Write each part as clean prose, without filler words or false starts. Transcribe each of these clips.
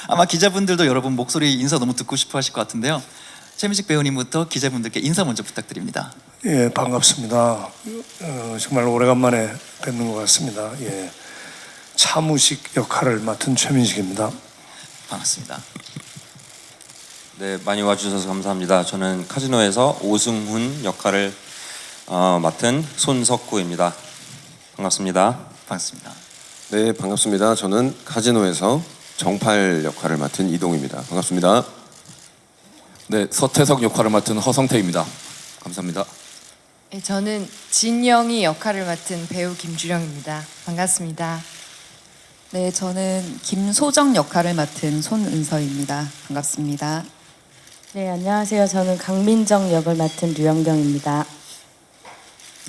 아마 기자분들도 여러분 목소리 인사 너무 듣고 싶어 하실 것 같은데요. 최민식 배우님부터 기자분들께 인사 먼저 부탁드립니다. 예, 반갑습니다. 정말 오래간만에 뵙는 것 같습니다. 예, 차무식 역할을 맡은 최민식입니다. 반갑습니다. 네, 많이 와주셔서 감사합니다. 저는 카지노에서 오승훈 역할을 맡은 손석구입니다. 반갑습니다. 반갑습니다. 네, 반갑습니다. 저는 카지노에서 정팔 역할을 맡은 이동입니다. 반갑습니다. 네, 서태석 역할을 맡은 허성태입니다. 감사합니다. 네, 저는 진영이 역할을 맡은 배우 김주령입니다. 반갑습니다. 네, 저는 김소정 역할을 맡은 손은서입니다. 반갑습니다. 네, 안녕하세요. 저는 강민정 역을 맡은 류영경입니다.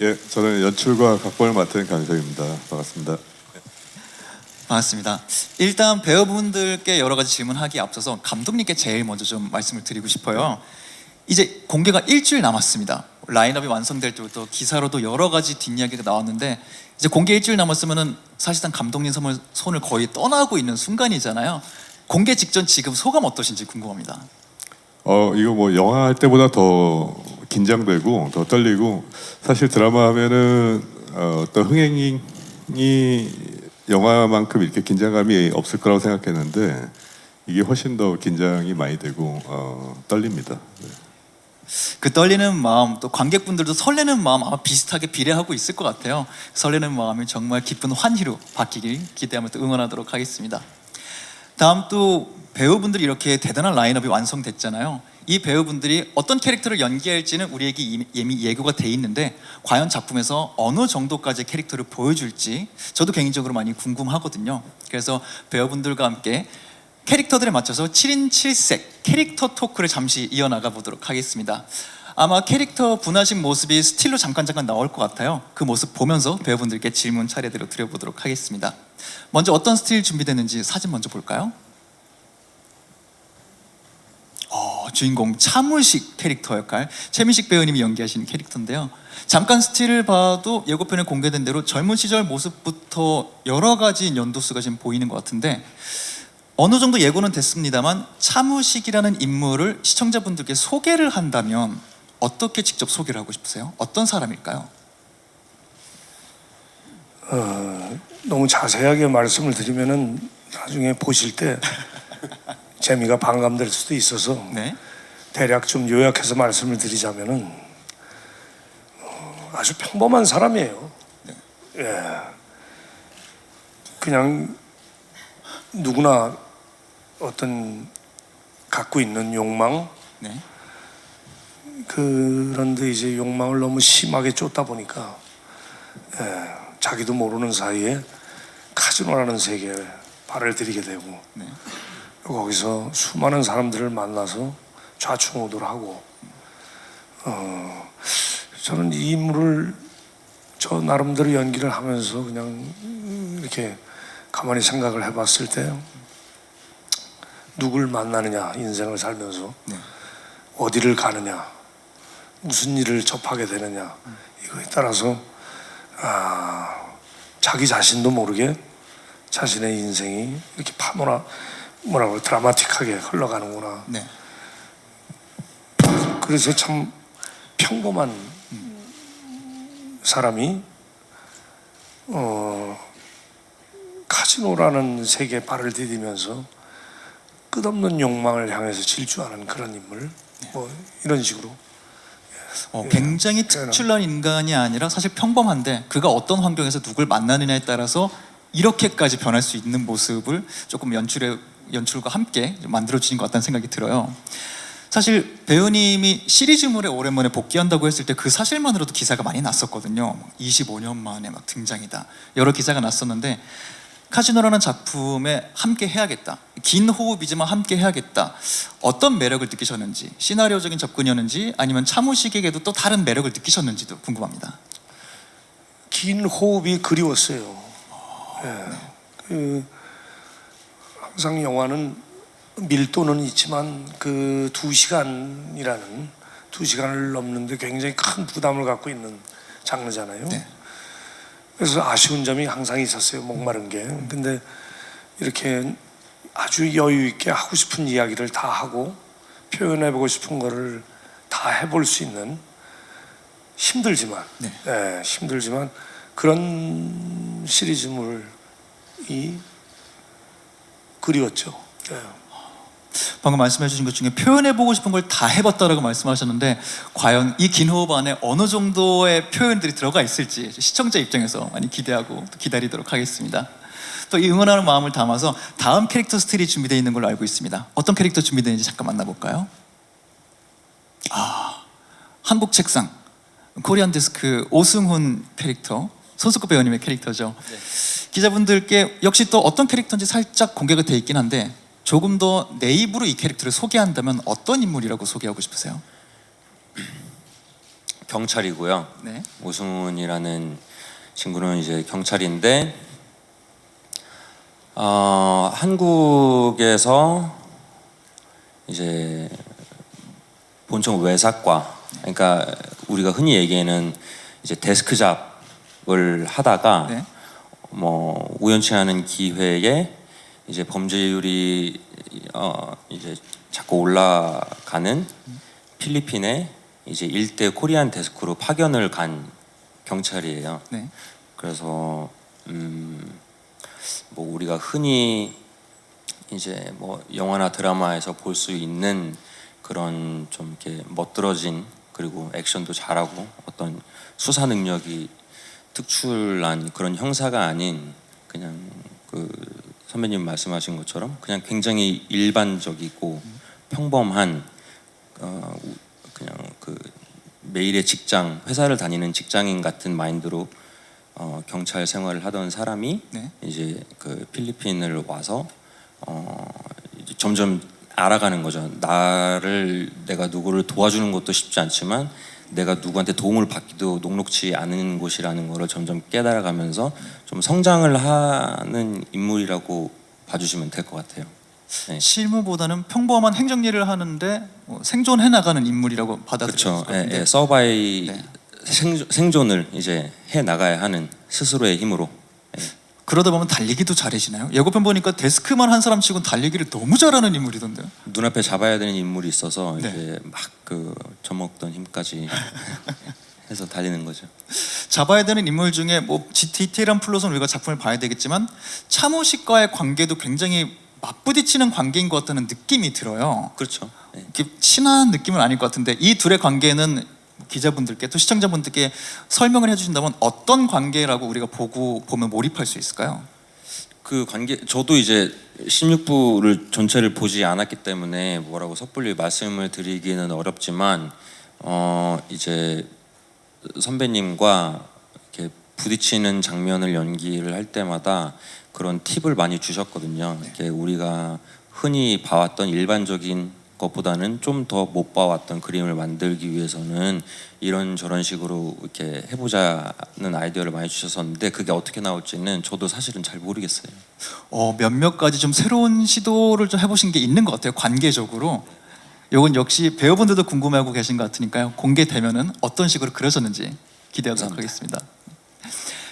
예, 저는 연출과 각본을 맡은 강석입니다. 반갑습니다. 반갑습니다. 일단 배우분들께 여러 가지 질문하기에 앞서서 감독님께 제일 먼저 좀 말씀을 드리고 싶어요. 이제 공개가 일주일 남았습니다. 라인업이 완성될 때부터 기사로도 여러 가지 뒷이야기가 나왔는데 이제 공개 일주일 남았으면은 사실상 감독님 손을 거의 떠나고 있는 순간이잖아요. 공개 직전 지금 소감 어떠신지 궁금합니다. 이거 뭐 영화 할 때보다 더 긴장되고 더 떨리고 사실 드라마 하면은 어떤 흥행이 영화만큼 이렇게 긴장감이 없을 거라고 생각했는데 이게 훨씬 더 긴장이 많이 되고 떨립니다. 네. 그 떨리는 마음 또 관객분들도 설레는 마음 아마 비슷하게 비례하고 있을 것 같아요. 설레는 마음이 정말 기쁜 환희로 바뀌길 기대하면서 응원하도록 하겠습니다. 다음 또 배우분들이 이렇게 대단한 라인업이 완성됐잖아요. 이 배우분들이 어떤 캐릭터를 연기할지는 우리에게 이미 예고가 돼 있는데 과연 작품에서 어느 정도까지 캐릭터를 보여줄지 저도 개인적으로 많이 궁금하거든요. 그래서 배우분들과 함께 캐릭터들에 맞춰서 7인 7색 캐릭터 토크를 잠시 이어나가 보도록 하겠습니다. 아마 캐릭터 분하신 모습이 스틸로 잠깐 나올 것 같아요. 그 모습 보면서 배우분들께 질문 차례대로 드려보도록 하겠습니다. 먼저 어떤 스틸 준비됐는지 사진 먼저 볼까요? 주인공 차무식 캐릭터 역할 최민식 배우님이 연기하신 캐릭터인데요. 잠깐 스틸을 봐도 예고편에 공개된 대로 젊은 시절 모습부터 여러 가지 연도수가 지금 보이는 것 같은데 어느 정도 예고는 됐습니다만 차무식이라는 인물을 시청자분들께 소개를 한다면 어떻게 직접 소개를 하고 싶으세요? 어떤 사람일까요? 너무 자세하게 말씀을 드리면은 나중에 보실 때 재미가 반감될 수도 있어서 네. 대략 좀 요약해서 말씀을 드리자면은 아주 평범한 사람이에요. 네. 예, 그냥 누구나 어떤 갖고 있는 욕망, 네. 그런데 이제 욕망을 너무 심하게 쫓다 보니까 자기도 모르는 사이에 카지노라는 세계에 발을 들이게 되고 네. 거기서 수많은 사람들을 만나서 좌충우돌하고 저는 이 인물을 저 나름대로 연기를 하면서 그냥 이렇게 가만히 생각을 해봤을 때 누굴 만나느냐 인생을 살면서 어디를 가느냐 무슨 일을 접하게 되느냐 이거에 따라서 자기 자신도 모르게 자신의 인생이 이렇게 뭐라고 드라마틱하게 흘러가는구나. 네. 그래서 참 평범한 사람이 카지노라는 세계에 발을 디디면서 끝없는 욕망을 향해서 질주하는 그런 인물, 뭐 이런 식으로. 굉장히 특출난 인간이 아니라 사실 평범한데 그가 어떤 환경에서 누굴 만나느냐에 따라서 이렇게까지 변할 수 있는 모습을 조금 연출과 함께 만들어 주신 것 같다는 생각이 들어요. 사실 배우님이 시리즈물에 오랜만에 복귀한다고 했을 때 그 사실만으로도 기사가 많이 났었거든요. 25년 만에 막 등장이다. 여러 기사가 났었는데 카지노라는 작품에 함께 해야겠다. 긴 호흡이지만 함께 해야겠다. 어떤 매력을 느끼셨는지, 시나리오적인 접근이었는지 아니면 차무식에게도 또 다른 매력을 느끼셨는지도 궁금합니다. 긴 호흡이 그리웠어요. 항상 영화는 밀도는 있지만 그 2시간이라는 2시간을 넘는데 굉장히 큰 부담을 갖고 있는 장르잖아요. 네. 그래서 아쉬운 점이 항상 있었어요. 목마른 게. 근데 이렇게 아주 여유 있게 하고 싶은 이야기를 다 하고 표현해보고 싶은 거를 다 해볼 수 있는 힘들지만 힘들지만 그런 시리즈물이 그리웠죠. 방금 말씀해주신 것 중에 표현해보고 싶은 걸 다 해봤다라고 말씀하셨는데 과연 이 긴 호흡 안에 어느 정도의 표현들이 들어가 있을지 시청자 입장에서 많이 기대하고 또 기다리도록 하겠습니다. 또 이 응원하는 마음을 담아서 다음 캐릭터 스틸이 준비되어 있는 걸로 알고 있습니다. 어떤 캐릭터 준비되어 있는지 잠깐 만나볼까요? 한국 책상 코리안 데스크 오승훈 캐릭터 손석구 배우님의 캐릭터죠. 기자분들께 역시 또 어떤 캐릭터인지 살짝 공개가 되어 있긴 한데 조금 더 내 입으로 이 캐릭터를 소개한다면 어떤 인물이라고 소개하고 싶으세요? 경찰이고요. 네. 오승훈이라는 친구는 이제 경찰인데 한국에서 이제 본청 외삭과 그러니까 우리가 흔히 얘기하는 이제 데스크 잡을 하다가 네. 뭐 우연치 않은 기회에 이제 범죄율이 이제 자꾸 올라가는 필리핀에 이제 일대 코리안 데스크로 파견을 간 경찰이에요. 네. 그래서 뭐 우리가 흔히 이제 뭐 영화나 드라마에서 볼 수 있는 그런 좀 이렇게 멋들어진 그리고 액션도 잘하고 어떤 수사 능력이 특출난 그런 형사가 아닌 그냥 그 선배님 말씀하신 것처럼 그냥 굉장히 일반적이고 평범한 그냥 그 매일의 직장 회사를 다니는 직장인 같은 마인드로 경찰 생활을 하던 사람이 네. 이제 그 필리핀을 와서 이제 점점 알아가는 거죠. 나를 내가 누구를 도와주는 것도 쉽지 않지만 내가 누구한테 도움을 받기도 녹록지 않은 곳이라는 거를 점점 깨달아가면서 좀 성장을 하는 인물이라고 봐주시면 될 것 같아요. 네. 실무보다는 평범한 행정일을 하는데 생존해 나가는 인물이라고 받아들여요. 그렇죠. 예, 서바이 네. 생존을 이제 해 나가야 하는 스스로의 힘으로. 예. 그러다 보면 달리기도 잘해지나요? 예고편 보니까 데스크만 한 사람 치고는 달리기를 너무 잘하는 인물이던데요. 눈앞에 잡아야 되는 인물이 있어서 네. 이제 막 그 젖먹던 힘까지 해서 달리는 거죠. 잡아야 되는 인물 중에 뭐 디테일한 플롯은 우리가 작품을 봐야 되겠지만 차모 씨과의 관계도 굉장히 맞부딪히는 관계인 것 같다는 느낌이 들어요. 그렇죠. 예. 이렇게 친한 느낌은 아닐 것 같은데 이 둘의 관계는 기자분들께 또 시청자분들께 설명을 해주신다면 어떤 관계라고 우리가 보면 몰입할 수 있을까요? 그 관계 저도 이제 16부를 전체를 보지 않았기 때문에 뭐라고 섣불리 말씀을 드리기는 어렵지만 이제 선배님과 이렇게 부딪히는 장면을 연기를 할 때마다 그런 팁을 많이 주셨거든요. 이렇게 우리가 흔히 봐왔던 일반적인 것보다는 좀 더 못 봐왔던 그림을 만들기 위해서는 이런 저런 식으로 이렇게 해보자는 아이디어를 많이 주셨었는데 그게 어떻게 나올지는 저도 사실은 잘 모르겠어요. 몇몇 가지 좀 새로운 시도를 좀 해보신 게 있는 것 같아요. 관계적으로. 이건 역시 배우분들도 궁금해하고 계신 것 같으니까요. 공개되면은 어떤 식으로 그려졌는지 기대하도록 하겠습니다.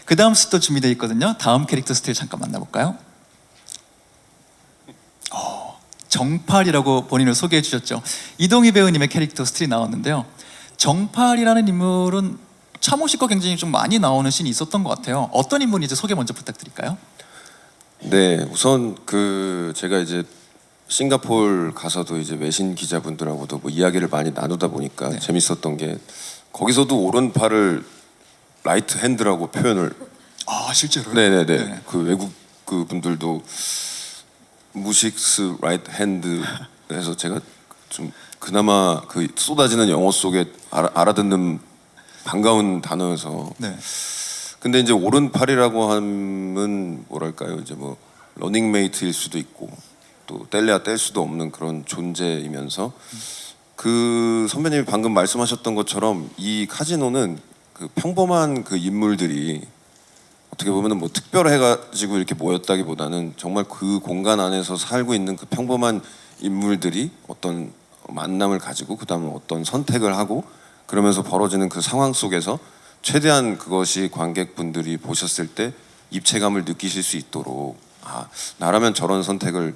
그 다음 스토 준비되어 있거든요. 다음 캐릭터 스틸 잠깐 만나볼까요? 정팔이라고 본인을 소개해 주셨죠. 이동희 배우님의 캐릭터 스틸이 나왔는데요. 정팔이라는 인물은 차모 씨과 굉장히 좀 많이 나오는 씬이 있었던 것 같아요. 어떤 인물인지 소개 먼저 부탁드릴까요? 네, 우선 그 제가 이제 싱가포르 가서도 이제 외신 기자분들하고도 뭐 이야기를 많이 나누다 보니까 네. 재밌었던 게 거기서도 오른팔을 라이트 핸드라고 표현을 실제로요? 네네네 네. 그 외국 그 분들도 무식스 라이트 핸드 해서 제가 좀 그나마 그 쏟아지는 영어 속에 알아듣는 반가운 단어여서 네. 근데 이제 오른팔이라고 하면 뭐랄까요 이제 뭐 러닝메이트일 수도 있고 또 뗄래야 뗄 수도 없는 그런 존재이면서 그 선배님이 방금 말씀하셨던 것처럼 이 카지노는 그 평범한 그 인물들이 어떻게 보면은 뭐 특별해가지고 이렇게 모였다기보다는 정말 그 공간 안에서 살고 있는 그 평범한 인물들이 어떤 만남을 가지고 그다음에 어떤 선택을 하고 그러면서 벌어지는 그 상황 속에서 최대한 그것이 관객분들이 보셨을 때 입체감을 느끼실 수 있도록 나라면 저런 선택을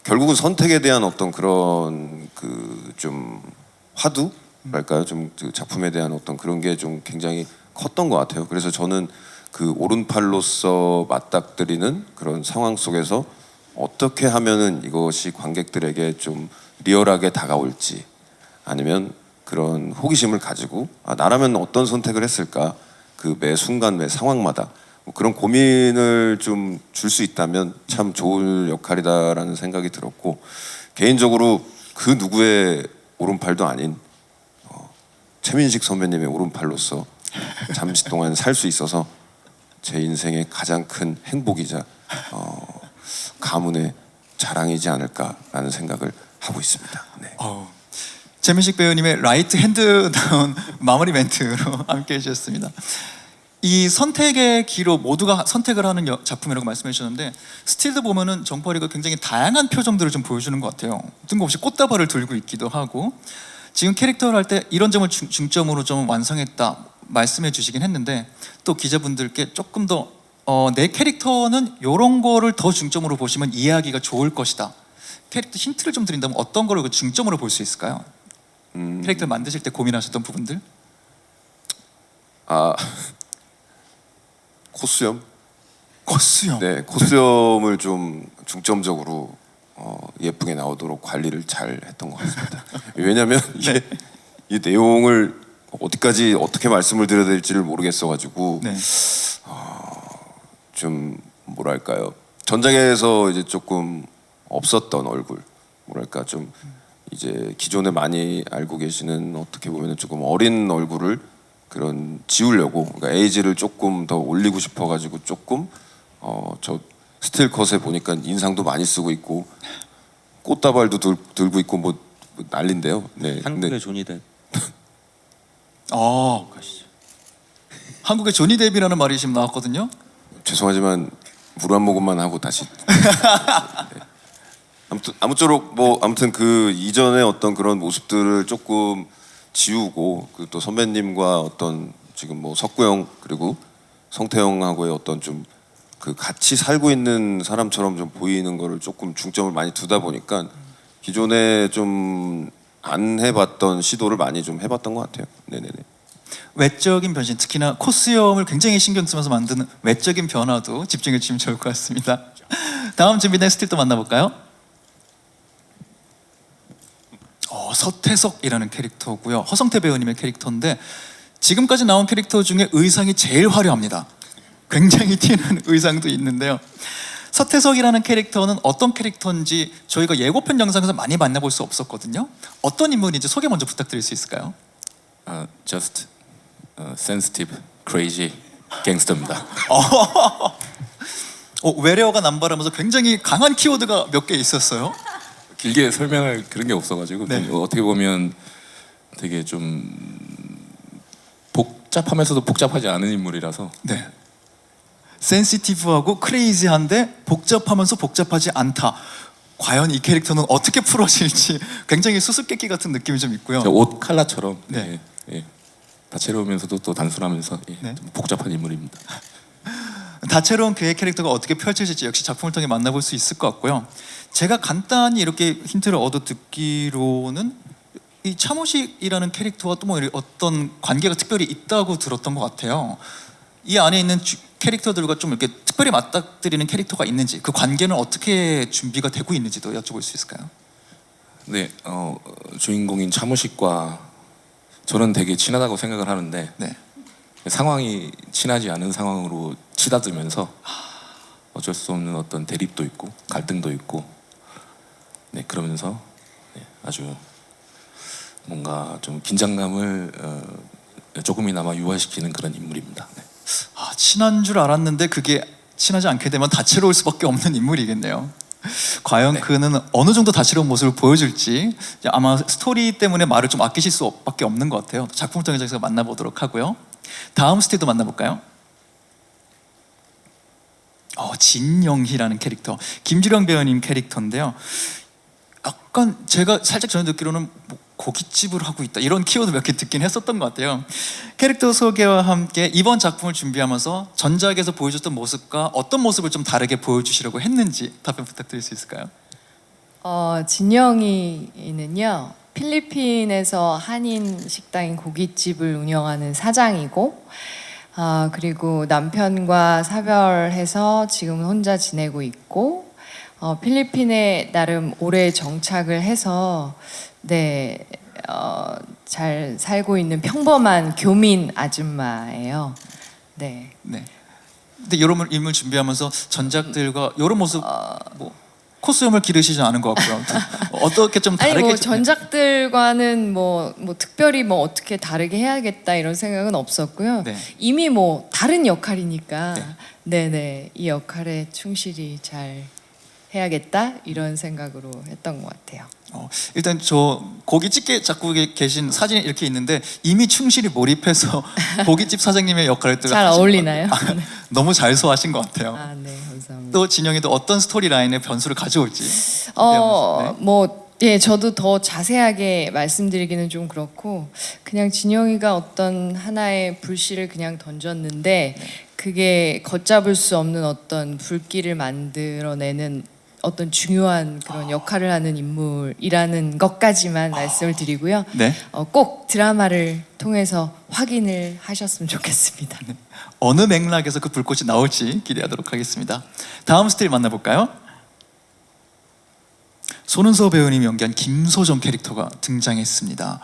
결국은 선택에 대한 어떤 그런 그 좀 화두랄까요? 좀그 작품에 대한 어떤 그런 게 좀 굉장히 컸던 것 같아요. 그래서 저는 그 오른팔로서 맞닥뜨리는 그런 상황 속에서 어떻게 하면은 이것이 관객들에게 좀 리얼하게 다가올지, 아니면 그런 호기심을 가지고 나라면 어떤 선택을 했을까, 그 매 순간 매 상황마다 뭐 그런 고민을 좀 줄 수 있다면 참 좋을 역할이다라는 생각이 들었고, 개인적으로 그 누구의 오른팔도 아닌 최민식 선배님의 오른팔로서 잠시 동안 살 수 있어서 제 인생의 가장 큰 행복이자 가문의 자랑이지 않을까라는 생각을 하고 있습니다. 네. 최민식 배우님의 라이트 핸드다운 마무리 멘트로 함께 해주셨습니다. 이 선택의 기로 모두가 선택을 하는 작품이라고 말씀해 주셨는데, 스틸도 보면은 정펄이가 굉장히 다양한 표정들을 좀 보여주는 것 같아요. 뜬금없이 꽃다발을 들고 있기도 하고, 지금 캐릭터를 할 때 이런 점을 중점으로 좀 완성했다 말씀해 주시긴 했는데, 또 기자분들께 조금 더 내 캐릭터는 이런 거를 더 중점으로 보시면 이해하기가 좋을 것이다, 캐릭터 힌트를 좀 드린다면 어떤 거를 중점으로 볼 수 있을까요? 캐릭터를 만드실 때 고민하셨던 부분들? 코수염? 코수염. 네, 코수염을 좀 중점적으로 예쁘게 나오도록 관리를 잘 했던 것 같습니다. 왜냐하면 이 내용을 어디까지 어떻게 말씀을 드려야 될지를 모르겠어가지고 네. 좀 뭐랄까요, 전작에서 이제 조금 없었던 얼굴, 뭐랄까 좀 이제 기존에 많이 알고 계시는 어떻게 보면 조금 어린 얼굴을 그런 지우려고, 그러니까 에이지를 조금 더 올리고 싶어가지고 조금 저 스틸컷에 보니까 인상도 많이 쓰고 있고 꽃다발도 들고 있고 뭐 난린데요. 네. 한국의 조니 뎁. 한국의 조니 뎁이라는 말이 지금 나왔거든요. 죄송하지만 물 한 모금만 하고 다시. 네. 아무쪼록 뭐 아무튼 그 이전의 어떤 그런 모습들을 조금 지우고, 그 또 선배님과 어떤 지금 뭐 석구형 그리고 성태형하고의 어떤 좀 그 같이 살고 있는 사람처럼 좀 보이는 거를 조금 중점을 많이 두다 보니까 기존에 좀 안 해봤던 시도를 많이 좀 해봤던 것 같아요. 네네네. 외적인 변신, 특히나 코수염을 굉장히 신경 쓰면서 만드는 외적인 변화도 집중해 주시면 좋을 것 같습니다. 다음 준비된 스틸도 만나볼까요? 서태석이라는 캐릭터고요. 허성태 배우님의 캐릭터인데, 지금까지 나온 캐릭터 중에 의상이 제일 화려합니다. 굉장히 튀는 의상도 있는데요. 서태석이라는 캐릭터는 어떤 캐릭터인지 저희가 예고편 영상에서 많이 만나볼 수 없었거든요. 어떤 인물인지 소개 먼저 부탁드릴 수 있을까요? Just sensitive, crazy gangster입니다. 외래어가 남발하면서 굉장히 강한 키워드가 몇 개 있었어요. 길게 설명할 그런 게 없어가지고 네. 어떻게 보면 되게 좀 복잡하면서도 복잡하지 않은 인물이라서. 네. 센시티브하고 크레이지한데 복잡하면서 복잡하지 않다. 과연 이 캐릭터는 어떻게 풀어질지 굉장히 수수께끼 같은 느낌이 좀 있고요. 옷 컬러처럼 네. 다채로우면서도 또 단순하면서 네. 좀 복잡한 인물입니다. 다채로운 그의 캐릭터가 어떻게 펼쳐질지 역시 작품을 통해 만나볼 수 있을 것 같고요. 제가 간단히 이렇게 힌트를 얻어 듣기로는 이 차모식이라는 캐릭터와 또 뭐 어떤 관계가 특별히 있다고 들었던 것 같아요. 이 안에 있는 캐릭터들과 좀 이렇게 특별히 맞닥뜨리는 캐릭터가 있는지, 그 관계는 어떻게 준비가 되고 있는지도 여쭤볼 수 있을까요? 네, 주인공인 차무식과 저는 되게 친하다고 생각을 하는데 네. 상황이 친하지 않은 상황으로 치닫으면서 어쩔 수 없는 어떤 대립도 있고 갈등도 있고, 네, 그러면서 아주 뭔가 좀 긴장감을 조금이나마 유화시키는 그런 인물입니다. 네. 친한 줄 알았는데 그게 친하지 않게 되면 다채로울 수밖에 없는 인물이겠네요. 과연 그는 어느 정도 다채로운 모습을 보여줄지 아마 스토리 때문에 말을 좀 아끼실 수밖에 없는 것 같아요. 작품을 통해서 만나보도록 하고요. 다음 스틸도 만나볼까요? 진영희라는 캐릭터, 김주령 배우님 캐릭터인데요. 약간 제가 살짝 전에 듣기로는 뭐 고깃집을 하고 있다 이런 키워드 몇 개 듣긴 했었던 것 같아요. 캐릭터 소개와 함께 이번 작품을 준비하면서 전작에서 보여줬던 모습과 어떤 모습을 좀 다르게 보여주시려고 했는지 답변 부탁드릴 수 있을까요? 진영이는요, 필리핀에서 한인 식당인 고깃집을 운영하는 사장이고, 그리고 남편과 사별해서 지금 혼자 지내고 있고, 필리핀에 나름 오래 정착을 해서 잘 살고 있는 평범한 교민 아줌마예요. 네. 네. 근데 이런 인물 준비하면서 전작들과 이런 모습 뭐 코스염을 기르시지 않은 것 같고요. 어떻게 좀 다르게 아니 뭐 전작들과는 뭐 특별히 뭐 어떻게 다르게 해야겠다 이런 생각은 없었고요. 네. 이미 뭐 다른 역할이니까 네. 네네 이 역할에 충실히 잘 해야겠다 이런 생각으로 했던 것 같아요. 일단 저 고깃집 자꾸 계신 사진이 이렇게 있는데 이미 충실히 몰입해서 고깃집 사장님의 역할을 잘 어울리나요? 네. 너무 잘 소화하신 것 같아요. 네 감사합니다. 또 진영이도 어떤 스토리 라인의 변수를 가져올지. 예, 저도 더 자세하게 말씀드리기는 좀 그렇고 그냥 진영이가 어떤 하나의 불씨를 그냥 던졌는데 그게 걷잡을 수 없는 어떤 불길을 만들어내는 어떤 중요한 그런 역할을 하는 인물이라는 것까지만 말씀을 드리고요. 네. 꼭 드라마를 통해서 확인을 하셨으면 좋겠습니다. 어느 맥락에서 그 불꽃이 나올지 기대하도록 하겠습니다. 다음 스틸 만나볼까요? 손은서 배우님이 연기한 김소정 캐릭터가 등장했습니다.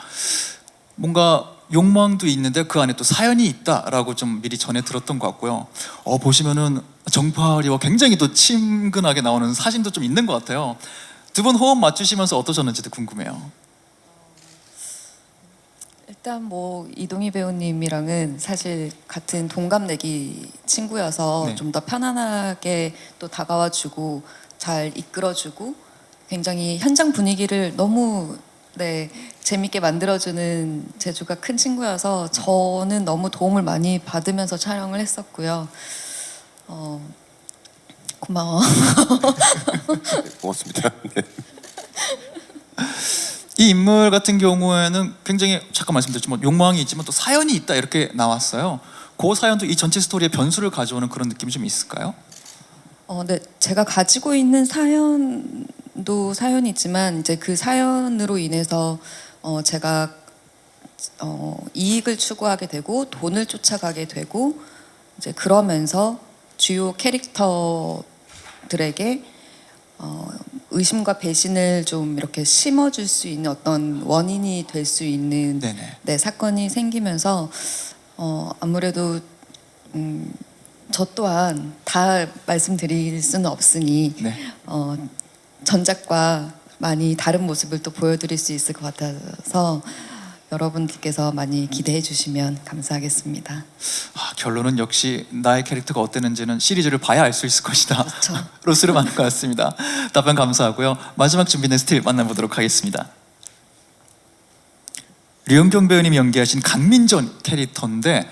뭔가 욕망도 있는데 그 안에 또 사연이 있다라고 좀 미리 전해 들었던 것 같고요. 보시면은 정파리와 굉장히 또 친근하게 나오는 사진도 좀 있는 것 같아요. 두 분 호흡 맞추시면서 어떠셨는지도 궁금해요. 일단 뭐 이동희 배우님이랑은 사실 같은 동갑내기 친구여서 네. 좀 더 편안하게 또 다가와주고 잘 이끌어주고 굉장히 현장 분위기를 너무 재밌게 만들어주는 재주가 큰 친구여서 저는 너무 도움을 많이 받으면서 촬영을 했었고요. 고마워. 고맙습니다. 네. 이 인물 같은 경우에는 굉장히 잠깐 말씀드렸지만 욕망이 있지만 또 사연이 있다 이렇게 나왔어요. 그 사연도 이 전체 스토리의 변수를 가져오는 그런 느낌이 좀 있을까요? 네, 제가 가지고 있는 사연도 사연이지만 이제 그 사연으로 인해서 제가 이익을 추구하게 되고 돈을 쫓아가게 되고 이제 그러면서 주요 캐릭터들에게 의심과 배신을 좀 이렇게 심어줄 수 있는 어떤 원인이 될 수 있는 사건이 생기면서 아무래도 저 또한 다 말씀드릴 수는 없으니 전작과 많이 다른 모습을 또 보여드릴 수 있을 것 같아서 여러분들께서 많이 기대해 주시면 감사하겠습니다. 결론은 역시 나의 캐릭터가 어땠는지는 시리즈를 봐야 알 수 있을 것이다. 그렇죠. 로스를 만날 것 같습니다. 답변 감사하고요. 마지막 준비된 스틸 만나보도록 하겠습니다. 류현경 배우님이 연기하신 강민정 캐릭터인데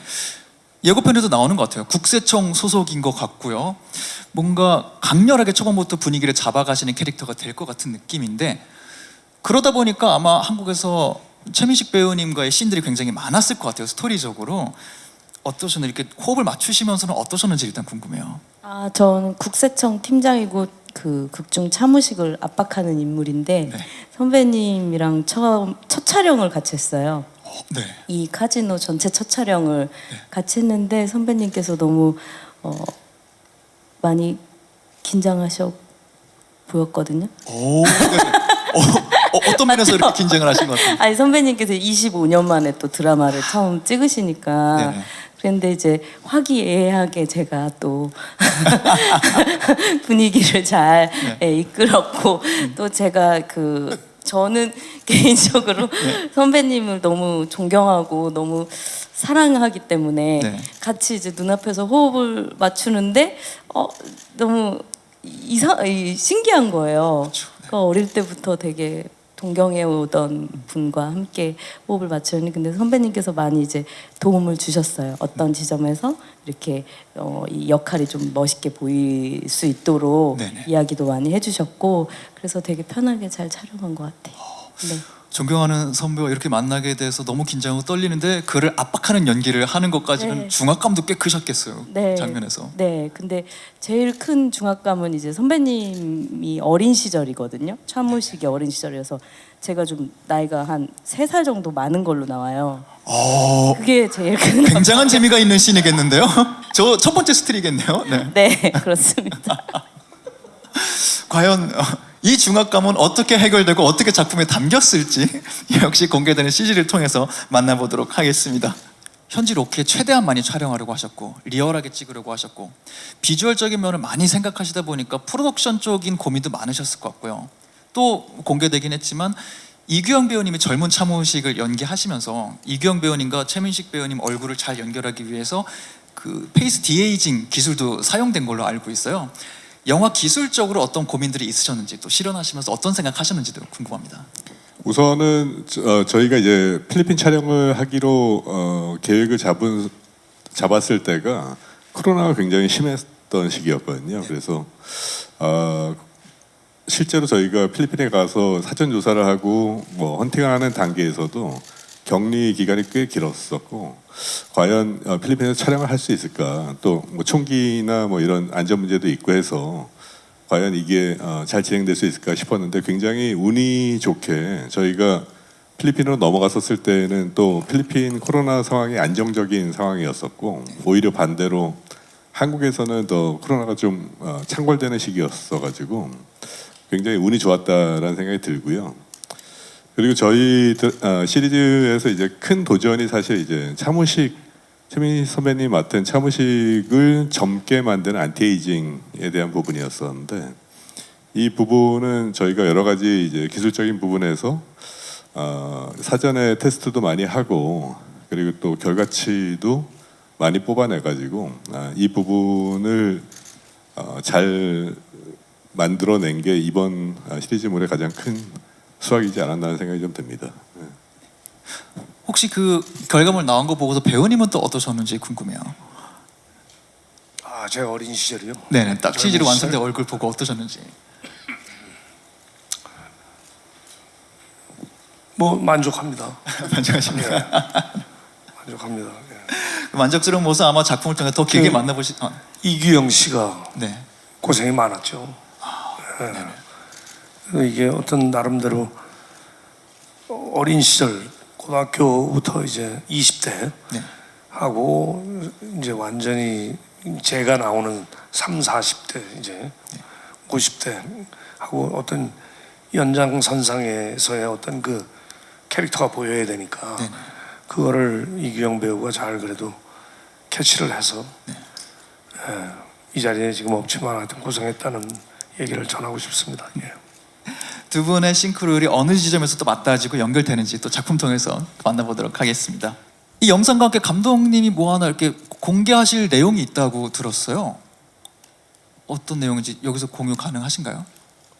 예고편에도 나오는 것 같아요. 국세청 소속인 것 같고요. 뭔가 강렬하게 초반부터 분위기를 잡아가시는 캐릭터가 될 것 같은 느낌인데 그러다 보니까 아마 한국에서 최민식 배우님과의 씬들이 굉장히 많았을 것 같아요. 스토리적으로 어떠셨나요? 이렇게 호흡을 맞추시면서는 어떠셨는지 일단 궁금해요. 저는 국세청 팀장이고 그 극중 차무식을 압박하는 인물인데 선배님이랑 첫 촬영을 같이 했어요. 이 카지노 전체 첫 촬영을 같이 했는데 선배님께서 너무 많이 긴장하셔 보였거든요. 어떤 면에서 이렇게 긴장을 하신 것 같아요? 아니 선배님께서 25년 만에 또 드라마를 처음 찍으시니까 그런데 이제 화기애애하게 제가 또 분위기를 잘 이끌었고 또 제가 저는 개인적으로 선배님을 너무 존경하고 너무 사랑하기 때문에 같이 이제 눈앞에서 호흡을 맞추는데 너무 신기한 거예요. 그러니까 어릴 때부터 되게 동경해 오던 분과 함께 호흡을 맞추니 근데 선배님께서 많이 이제 도움을 주셨어요. 어떤 지점에서 이렇게 이 역할이 좀 멋있게 보일 수 있도록 이야기도 많이 해주셨고 그래서 되게 편하게 잘 촬영한 것 같아요. 존경하는 선배와 이렇게 만나게 돼서 너무 긴장하고 떨리는데 그를 압박하는 연기를 하는 것까지는 네. 중압감도 꽤 크셨겠어요. 네. 장면에서. 네, 근데 제일 큰 중압감은 이제 선배님이 어린 시절이거든요. 차무식이 어린 시절이어서 제가 좀 나이가 한 3살 정도 많은 걸로 나와요. 그게 제일 큰 굉장한 재미가 있는 씬이겠는데요. 저 첫 번째 스틸이겠네요. 네. 네, 그렇습니다. 과연 이 중압감은 어떻게 해결되고 어떻게 작품에 담겼을지 역시 공개되는 CG를 통해서 만나보도록 하겠습니다. 현지 로케 최대한 많이 촬영하려고 하셨고 리얼하게 찍으려고 하셨고 비주얼적인 면을 많이 생각하시다 보니까 프로덕션 쪽인 고민도 많으셨을 것 같고요. 또 공개되긴 했지만 이규영 배우님이 젊은 차무식을 연기하시면서 이규영 배우님과 최민식 배우님 얼굴을 잘 연결하기 위해서 그 페이스 디에이징 기술도 사용된 걸로 알고 있어요. 영화 기술적으로 어떤 고민들이 있으셨는지 또 실현하시면서 어떤 생각하셨는지도 궁금합니다. 우선은 저희가 이제 필리핀 촬영을 하기로 계획을 잡았을 때가 코로나가 굉장히 심했던 시기였거든요. 그래서 실제로 저희가 필리핀에 가서 사전 조사를 하고 뭐 헌팅하는 단계에서도 격리 기간이 꽤 길었었고 과연 필리핀에서 촬영을 할 수 있을까, 또 뭐 총기나 뭐 이런 안전 문제도 있고 해서 과연 이게 잘 진행될 수 있을까 싶었는데 굉장히 운이 좋게 저희가 필리핀으로 넘어갔었을 때는 또 필리핀 코로나 상황이 안정적인 상황이었었고 오히려 반대로 한국에서는 더 코로나가 좀 창궐되는 시기였어가지고 굉장히 운이 좋았다라는 생각이 들고요. 그리고 저희 시리즈에서 이제 큰 도전이 사실 이제 최민희 선배님 맡은 차무식을 젊게 만드는 안티에이징에 대한 부분이었었는데 이 부분은 저희가 여러 가지 이제 기술적인 부분에서 사전에 테스트도 많이 하고 그리고 또 결과치도 많이 뽑아내가지고 이 부분을 잘 만들어낸 게 이번 시리즈물의 가장 큰 수확이지 않았나 생각이 좀 듭니다. 네. 혹시 그 결과물 나온 거 보고서 배우님은 또 어떠셨는지 궁금해요. 제가 어린 시절이요? 네네, 딱 CG로 어린 완성된 시절? 얼굴 보고 어떠셨는지. 뭐 만족합니다. 만족하십니까? 예. 만족합니다. 예. 만족스러운 모습 아마 작품을 통해 더 길게 만나보시. 이규영 씨가 네. 고생이 많았죠. 이게 어떤 나름대로 어린 시절 고등학교부터 이제 20대 네. 하고 이제 완전히 제가 나오는 3, 40대 이제 50대 하고 어떤 연장선상에서의 어떤 그 캐릭터가 보여야 되니까 네. 그거를 이규영 배우가 잘 그래도 캐치를 해서 이 자리에 지금 없지만 하여튼 고생했다는 얘기를 전하고 싶습니다. 예. 두 분의 싱크로율이 어느 지점에서 또 맞닿아지고 연결되는지 또 작품 통해서 만나보도록 하겠습니다. 이 영상과 함께 감독님이 뭐 하나 이렇게 공개하실 내용이 있다고 들었어요. 어떤 내용인지 여기서 공유 가능하신가요?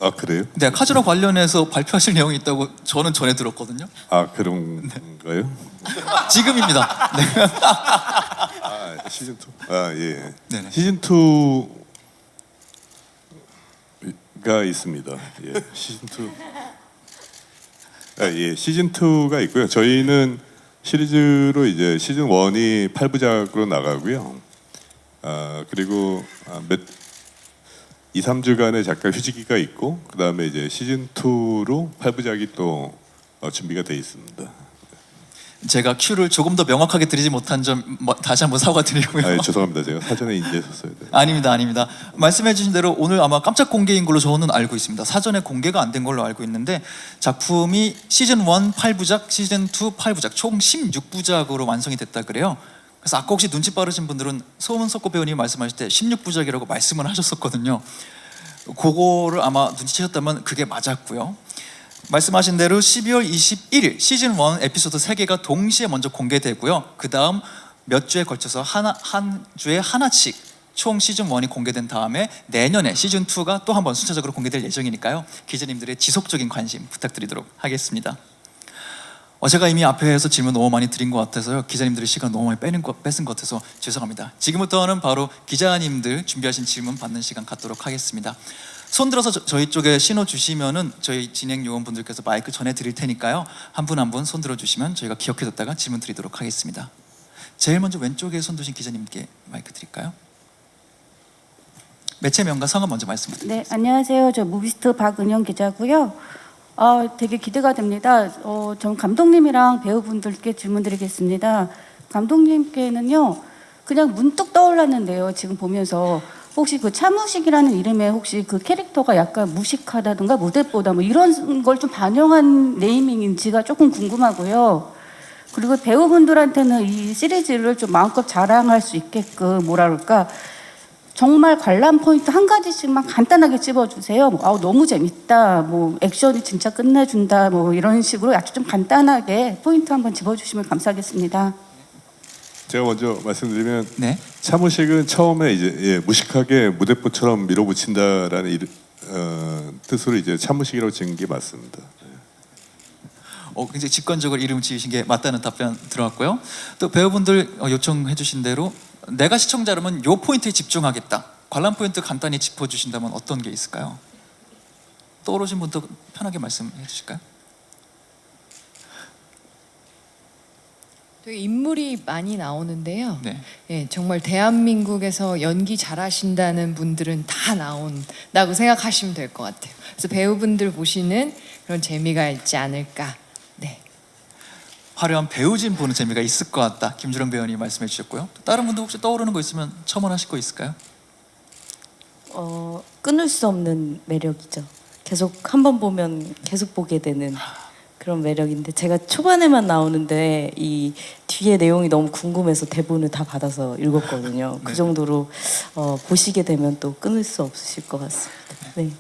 아 그래요? 네, 카즈라 관련해서 발표하실 내용이 있다고 저는 전해 들었거든요. 아 그런가요? 지금입니다. 네. 시즌 2. 예. 네네. 시즌 2가 있습니다. 예. 시즌 2. 예. 시즌 2가 있고요. 저희는 시리즈로 이제 시즌 1이 8부작으로 나가고요. 그리고 2, 3주간의 잠깐 휴지기가 있고 그다음에 이제 시즌 2로 8부작이 또 준비가 돼 있습니다. 제가 큐를 조금 더 명확하게 드리지 못한 점 다시 한번 사과드리고요. 죄송합니다. 제가 사전에 인지했었어야 돼요. 아닙니다. 말씀해주신 대로 오늘 아마 깜짝 공개인 걸로 저는 알고 있습니다. 사전에 공개가 안 된 걸로 알고 있는데 작품이 시즌 1 8부작, 시즌 2 8부작 총 16부작으로 완성이 됐다 그래요. 그래서 아까 혹시 눈치 빠르신 분들은 소문석고 배우님이 말씀하실 때 16부작이라고 말씀을 하셨었거든요. 그거를 아마 눈치채셨다면 그게 맞았고요. 말씀하신 대로 12월 21일 시즌 1 에피소드 3개가 동시에 먼저 공개되고요. 그 다음 몇 주에 걸쳐서 한 주에 하나씩 총 시즌 1이 공개된 다음에 내년에 시즌 2가 또 한 번 순차적으로 공개될 예정이니까요. 기자님들의 지속적인 관심 부탁드리도록 하겠습니다. 제가 이미 앞에서 질문 너무 많이 드린 것 같아서요. 기자님들의 시간 너무 많이 뺏은 것 같아서 죄송합니다. 지금부터는 바로 기자님들 준비하신 질문 받는 시간 갖도록 하겠습니다. 손 들어서 저희 쪽에 신호 주시면은 저희 진행 요원분들께서 마이크 전해 드릴 테니까요. 한 분 한 분 손 들어 주시면 저희가 기억해뒀다가 질문 드리도록 하겠습니다. 제일 먼저 왼쪽에 손 드신 기자님께 마이크 드릴까요? 매체명과 성함 먼저 말씀 드릴게요. 네, 안녕하세요. 저 무비스트 박은영 기자고요. 되게 기대가 됩니다. 전 감독님이랑 배우분들께 질문드리겠습니다. 감독님께는요, 그냥 문득 떠올랐는데요. 지금 보면서 혹시 그 차무식이라는 이름에 혹시 그 캐릭터가 약간 무식하다든가 무대보다 뭐 이런 걸 좀 반영한 네이밍인지가 조금 궁금하고요. 그리고 배우분들한테는 이 시리즈를 좀 마음껏 자랑할 수 있게끔 뭐라 그럴까, 정말 관람 포인트 한 가지씩만 간단하게 찝어주세요. 너무 재밌다, 뭐 액션이 진짜 끝내준다, 뭐 이런 식으로 아주 좀 간단하게 포인트 한번 집어주시면 감사하겠습니다. 제가 먼저 말씀드리면 네. 차무식은 처음에 이제 무식하게 무대뽀처럼 밀어붙인다라는 뜻으로 이제 차무식이라고 지은 게 맞습니다. 굉장히 직관적으로 이름 지으신 게 맞다는 답변 들어왔고요. 또 배우분들 요청해 주신 대로 내가 시청자라면 요 포인트에 집중하겠다. 관람 포인트 간단히 짚어주신다면 어떤 게 있을까요? 떠오르신 분도 편하게 말씀해 주실까요? 되게 인물이 많이 나오는데요. 네. 예, 정말 대한민국에서 연기 잘하신다는 분들은 다 나온다고 생각하시면 될 것 같아요. 그래서 배우분들 보시는 그런 재미가 있지 않을까. 네. 화려한 배우진 보는 재미가 있을 것 같다. 김주령 배우님 말씀해 주셨고요. 또 다른 분도 혹시 떠오르는 거 있으면 첨언하실 거 있을까요? 끊을 수 없는 매력이죠. 계속 한 번 보면 계속 보게 되는 그런 매력인데, 제가 초반에만 나오는데 이 뒤에 내용이 너무 궁금해서 대본을 다 받아서 읽었거든요. 그 정도로 보시게 되면 또 끊을 수 없으실 것 같습니다. 네.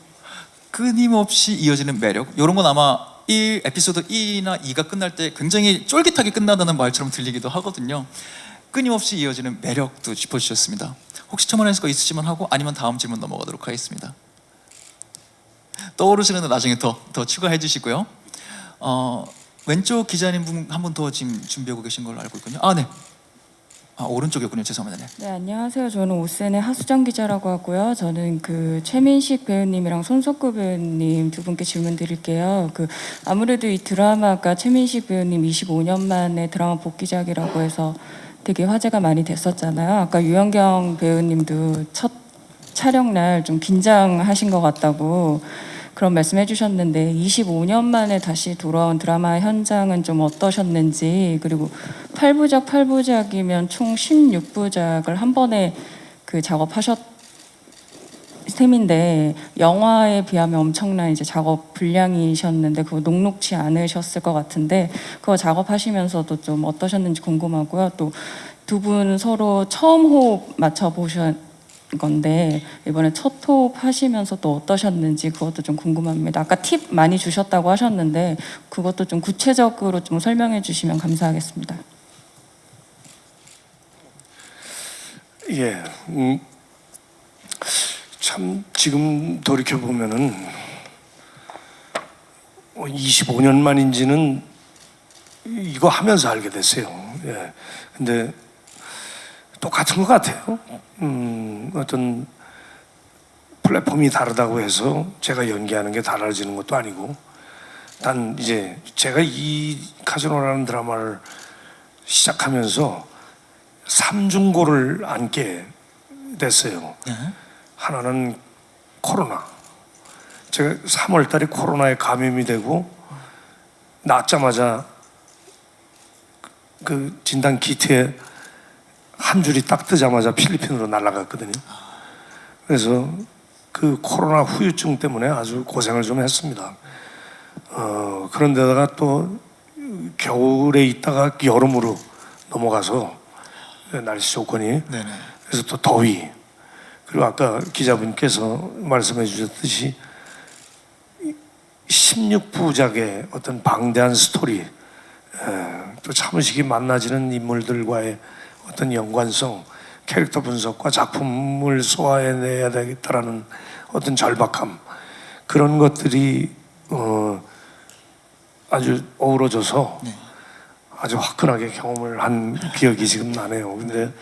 끊임없이 이어지는 매력. 이런 건 아마 에피소드 1이나 2가 끝날 때 굉장히 쫄깃하게 끝나다는 말처럼 들리기도 하거든요. 끊임없이 이어지는 매력도 짚어주셨습니다. 혹시 첨언하실 거 있으시면 하고, 아니면 다음 질문 넘어가도록 하겠습니다. 떠오르시는 데 나중에 더 추가해 주시고요. 왼쪽 기자님 한 분 더 지금 준비하고 계신 걸로 알고 있군요. 네. 오른쪽이었군요. 죄송합니다. 네, 안녕하세요. 저는 오센의 하수정 기자라고 하고요. 저는 그 최민식 배우님이랑 손석구 배우님 두 분께 질문 드릴게요. 아무래도 이 드라마가 최민식 배우님 25년 만에 드라마 복귀작이라고 해서 되게 화제가 많이 됐었잖아요. 아까 유연경 배우님도 첫 촬영 날 좀 긴장하신 것 같다고 그런 말씀해 주셨는데, 25년 만에 다시 돌아온 드라마 현장은 좀 어떠셨는지, 그리고 8부작이면 총 16부작을 한 번에 작업하셨 셈인데, 영화에 비하면 엄청난 이제 작업 분량이셨는데 그거 녹록치 않으셨을 것 같은데, 그거 작업하시면서도 좀 어떠셨는지 궁금하고요. 또 두 분 서로 처음 호흡 맞춰보셨 건데 이번에 첫 호흡 하시면서 또 어떠셨는지 그것도 좀 궁금합니다. 아까 팁 많이 주셨다고 하셨는데 그것도 좀 구체적으로 좀 설명해 주시면 감사하겠습니다. 예, 참 지금 돌이켜 보면은 25년 만인지는 이거 하면서 알게 됐어요. 예, 근데 똑같은 것 같아요. 어떤 플랫폼이 다르다고 해서 제가 연기하는 게 달라지는 것도 아니고, 단 이제 제가 이 카지노라는 드라마를 시작하면서 3중고를 안게 됐어요. 하나는 코로나. 제가 3월 달에 코로나에 감염이 되고 낳자마자 그 진단 키트에 한 줄이 딱 뜨자마자 필리핀으로 날아갔거든요. 그래서 그 코로나 후유증 때문에 아주 고생을 좀 했습니다. 그런데다가 또 겨울에 있다가 여름으로 넘어가서 날씨 조건이, 그래서 또 더위, 그리고 아까 기자분께서 말씀해 주셨듯이 16부작의 어떤 방대한 스토리, 또 차무식이 만나지는 인물들과의 어떤 연관성, 캐릭터 분석과 작품을 소화해내야 되겠다라는 어떤 절박함, 그런 것들이 아주 어우러져서 아주 화끈하게 경험을 한 기억이 지금 나네요. 근데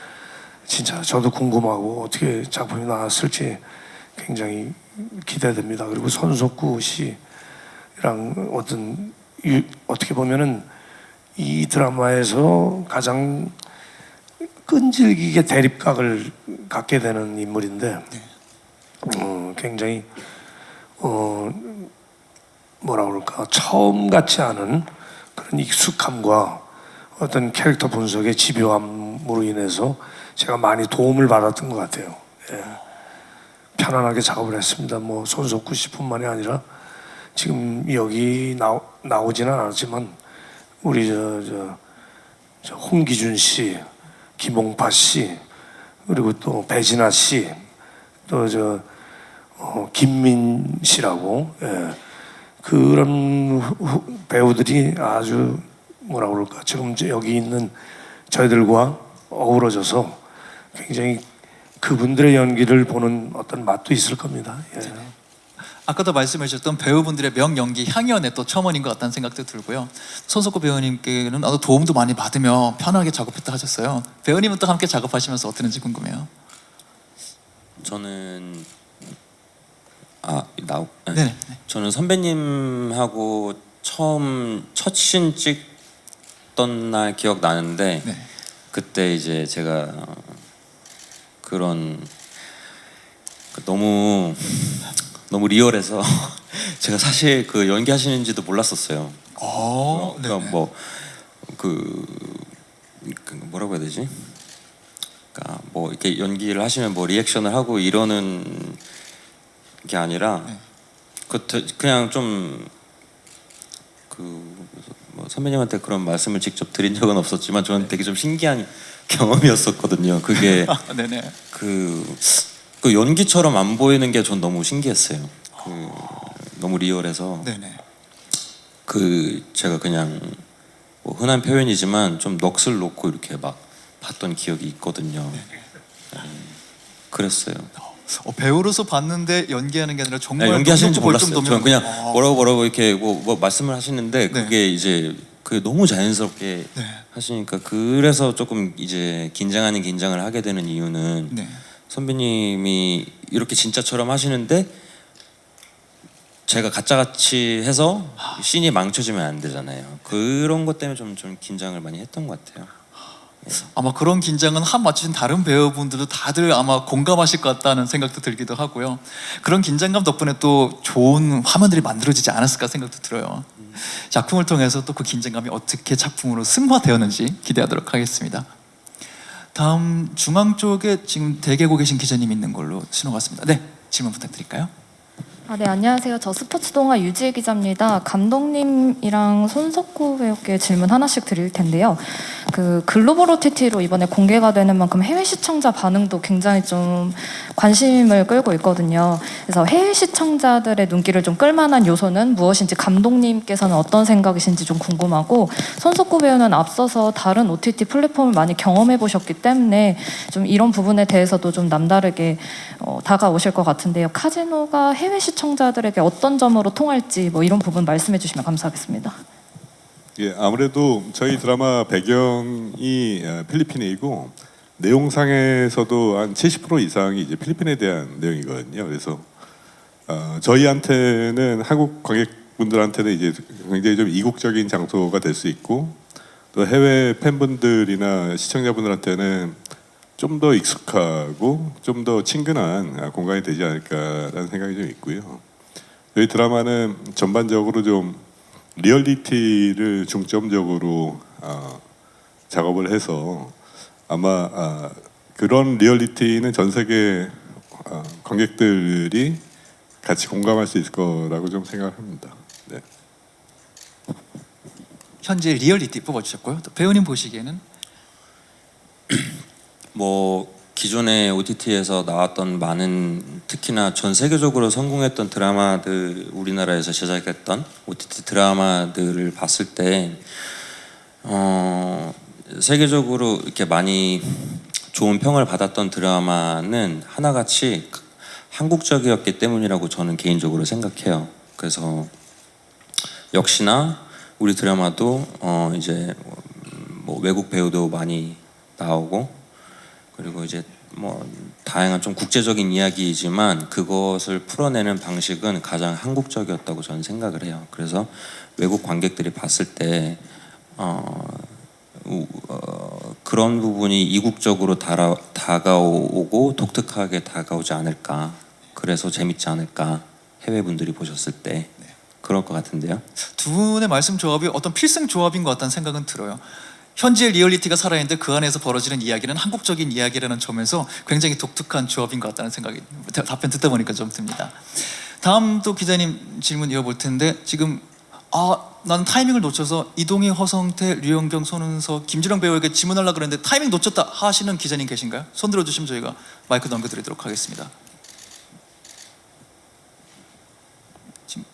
진짜 저도 궁금하고 어떻게 작품이 나왔을지 굉장히 기대됩니다. 그리고 손석구 씨랑 어떻게 보면은 이 드라마에서 가장 끈질기게 대립각을 갖게 되는 인물인데 굉장히 뭐라 그럴까 처음 같지 않은 그런 익숙함과 어떤 캐릭터 분석의 집요함으로 인해서 제가 많이 도움을 받았던 것 같아요. 예. 편안하게 작업을 했습니다. 뭐 손석구 씨뿐만이 아니라 지금 여기 나오지는 않았지만 우리 저 홍기준 씨, 김홍파 씨, 그리고 또 배진아 씨, 또 김민 씨라고 그런 배우들이 아주 뭐라 그럴까 지금 여기 있는 저희들과 어우러져서 굉장히 그분들의 연기를 보는 어떤 맛도 있을 겁니다. 예. 아까도 말씀해 주셨던 배우분들의 명연기 향연의 또 첨언인 것 같다는 생각도 들고요. 손석구 배우님께는 도움도 많이 받으며 편하게 작업했다 하셨어요. 배우님은 또 함께 작업하시면서 어땠는지 궁금해요. 저는 네. 저는 선배님하고 처음 첫 신 찍던 날 기억 나는데 네. 그때 이제 제가 그런 너무 리얼해서 제가 사실 그 연기하시는지도 몰랐었어요. 그러니까 뭐라고 해야 되지? 그러니까 뭐 이렇게 연기를 하시면 뭐 리액션을 하고 이러는 게 아니라 그냥 좀 뭐 선배님한테 그런 말씀을 직접 드린 적은 없었지만 저는 되게 좀 신기한 경험이었었거든요. 그게 네네. 그 연기처럼 안 보이는 게 전 너무 신기했어요. 너무 리얼해서 네네. 제가 그냥 뭐 흔한 표현이지만 좀 넋을 놓고 이렇게 막 봤던 기억이 있거든요. 그랬어요. 배우로서 봤는데 연기하는 게 아니라 정말 연기하시는지 볼 몰랐어요. 정도면- 저는 그냥 뭐라고 이렇게 뭐 말씀을 하시는데 네. 그게 이제 그게 너무 자연스럽게 네. 하시니까 그래서 조금 이제 긴장을 하게 되는 이유는 네. 선배님이 이렇게 진짜처럼 하시는데 제가 가짜같이 해서 씬이 망쳐지면 안 되잖아요. 그런 것 때문에 좀 긴장을 많이 했던 것 같아요. 아마 그런 긴장은 한 맞추신 다른 배우분들도 다들 아마 공감하실 것 같다는 생각도 들기도 하고요. 그런 긴장감 덕분에 또 좋은 화면들이 만들어지지 않았을까 생각도 들어요. 작품을 통해서 또 그 긴장감이 어떻게 작품으로 승화되었는지 기대하도록 하겠습니다. 다음 중앙 쪽에 지금 대기하고 계신 기자님 있는 걸로 신호가 왔습니다. 네, 질문 부탁드릴까요? 네, 안녕하세요. 저 스포츠 동아 유지혜 기자입니다. 감독님이랑 손석구 배우께 질문 하나씩 드릴 텐데요. 그 글로벌 OTT로 이번에 공개가 되는 만큼 해외 시청자 반응도 굉장히 좀 관심을 끌고 있거든요. 그래서 해외 시청자들의 눈길을 좀 끌만한 요소는 무엇인지 감독님께서는 어떤 생각이신지 좀 궁금하고, 손석구 배우는 앞서서 다른 OTT 플랫폼을 많이 경험해 보셨기 때문에 좀 이런 부분에 대해서도 좀 남다르게 다가오실 것 같은데요. 카지노가 해외 시청자들에게 어떤 점으로 통할지 뭐 이런 부분 말씀해 주시면 감사하겠습니다. 예, 아무래도 저희 드라마 배경이 필리핀이고 내용상에서도 한 70% 이상이 이제 필리핀에 대한 내용이거든요. 그래서 저희한테는 한국 관객분들한테는 이제 굉장히 좀 이국적인 장소가 될 수 있고, 또 해외 팬분들이나 시청자분들한테는 좀 더 익숙하고 좀 더 친근한 공간이 되지 않을까라는 생각이 좀 있고요. 저희 드라마는 전반적으로 좀 리얼리티를 중점적으로 작업을 해서 아마 그런 리얼리티는 전 세계 관객들이 같이 공감할 수 있을 거라고 좀 생각합니다. 네. 현재 리얼리티 뽑아주셨고요. 또 배우님 보시기에는? 뭐 기존의 OTT에서 나왔던 많은, 특히나 전 세계적으로 성공했던 드라마들, 우리나라에서 제작했던 OTT 드라마들을 봤을 때 세계적으로 이렇게 많이 좋은 평을 받았던 드라마는 하나같이 한국적이었기 때문이라고 저는 개인적으로 생각해요. 그래서 역시나 우리 드라마도 이제 뭐 외국 배우도 많이 나오고, 그리고 이제 뭐 다양한 좀 국제적인 이야기이지만 그것을 풀어내는 방식은 가장 한국적이었다고 저는 생각을 해요. 그래서 외국 관객들이 봤을 때 그런 부분이 이국적으로 다가오고 독특하게 다가오지 않을까. 그래서 재밌지 않을까. 해외 분들이 보셨을 때 그럴 것 같은데요. 두 분의 말씀 조합이 어떤 필승 조합인 것 같다는 생각은 들어요. 현지의 리얼리티가 살아있는데 그 안에서 벌어지는 이야기는 한국적인 이야기라는 점에서 굉장히 독특한 조합인 것 같다는 생각이 답변 듣다 보니까 좀 듭니다. 다음 또 기자님 질문 이어볼 텐데 지금 나는 타이밍을 놓쳐서 이동희, 허성태, 류영경, 손은서, 김주령 배우에게 질문하려고 그랬는데 타이밍 놓쳤다 하시는 기자님 계신가요? 손 들어주시면 저희가 마이크 넘겨드리도록 하겠습니다. 지금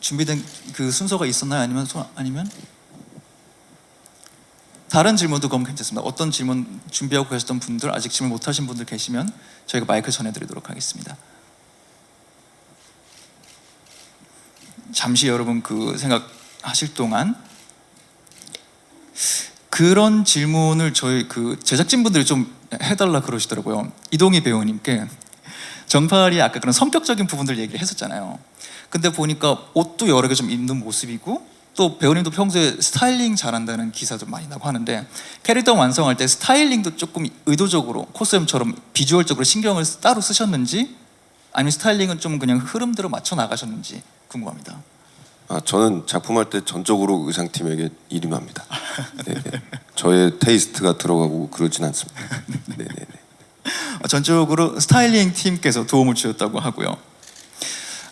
준비된 그 순서가 있었나요? 아니면 다른 질문도 그럼 괜찮습니다. 어떤 질문 준비하고 계셨던 분들, 아직 질문 못하신 분들 계시면 저희가 마이크 전해드리도록 하겠습니다. 잠시 여러분 그 생각하실 동안 그런 질문을 저희 그 제작진분들이 좀 해달라 그러시더라고요. 이동희 배우님께 정팔이 아까 그런 성격적인 부분들 얘기를 했었잖아요. 근데 보니까 옷도 여러 개 좀 입는 모습이고 또 배우님도 평소에 스타일링 잘한다는 기사도 많이 나고 하는데 캐릭터 완성할 때 스타일링도 조금 의도적으로 코스염처럼 비주얼적으로 신경을 따로 쓰셨는지 아니면 스타일링은 좀 그냥 흐름대로 맞춰 나가셨는지 궁금합니다. 저는 작품할 때 전적으로 의상팀에게 일임합니다. 저의 테이스트가 들어가고 그러진 않습니다. 전적으로 스타일링 팀께서 도움을 주셨다고 하고요.